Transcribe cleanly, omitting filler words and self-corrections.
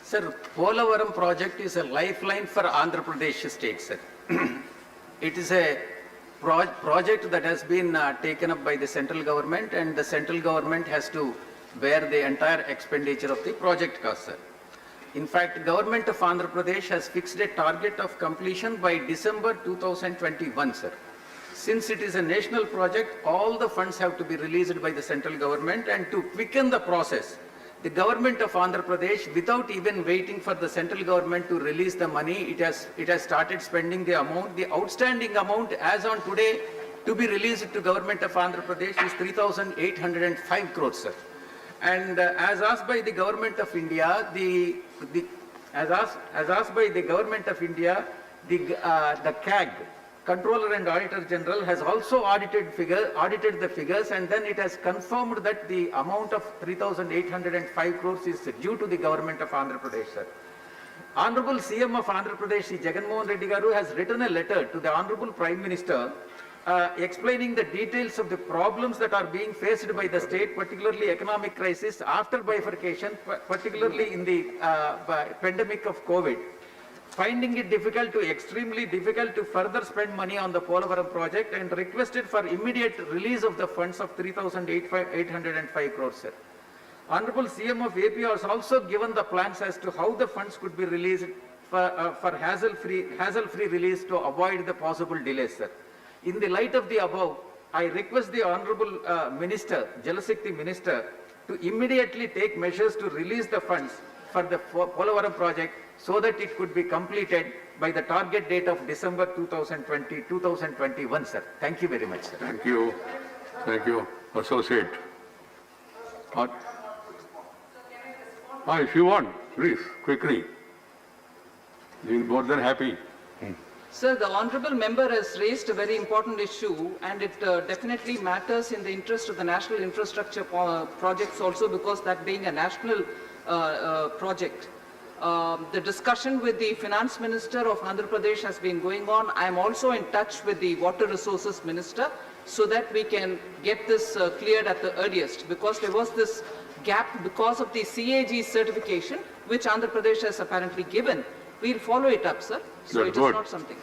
Sir, Polavaram project is a lifeline for Andhra Pradesh state, sir. It is a project that has been taken up by the central government, and the central government has to bear the entire expenditure of the project cost, sir. In fact, government of Andhra Pradesh has fixed a target of completion by December 2021, sir. Since it is a national project, all the funds have to be released by the central government, and to quicken the process, the government of Andhra Pradesh, without even waiting for the central government to release the money, it has started spending the amount. The outstanding amount as on today to be released to government of Andhra Pradesh is 3,805 crores, sir. And as asked by the government of India, the CAG, Controller and Auditor General, has also audited the figures, and then it has confirmed that the amount of 3,805 crores is due to the government of Andhra Pradesh, sir. Honorable CM of Andhra Pradesh, Shri Jagan Mohan Reddy Garu, has written a letter to the Honorable Prime Minister explaining the details of the problems that are being faced by the state, particularly economic crisis after bifurcation, particularly in the pandemic of COVID, finding it extremely difficult to further spend money on the Polavaram project, and requested for immediate release of the funds of 3,805 crores, sir. Honorable CM of AP has also given the plans as to how the funds could be released for hassle-free release to avoid the possible delays, sir. In the light of the above, I request the Honorable Minister, Jal Shakti Minister, to immediately take measures to release the funds for the Polavaram project so that it could be completed by the target date of December 2021, sir. Thank you very much, sir. Thank you. Thank you, Associate. If you want, please, quickly. We'll be more than happy. Sir, the honourable member has raised a very important issue, and it definitely matters in the interest of the national infrastructure projects also, because that being a national project. The discussion with the Finance Minister of Andhra Pradesh has been going on. I am also in touch with the Water Resources Minister so that we can get this cleared at the earliest, because there was this gap because of the CAG certification, which Andhra Pradesh has apparently given. We'll follow it up, sir. So That's it is good. not something.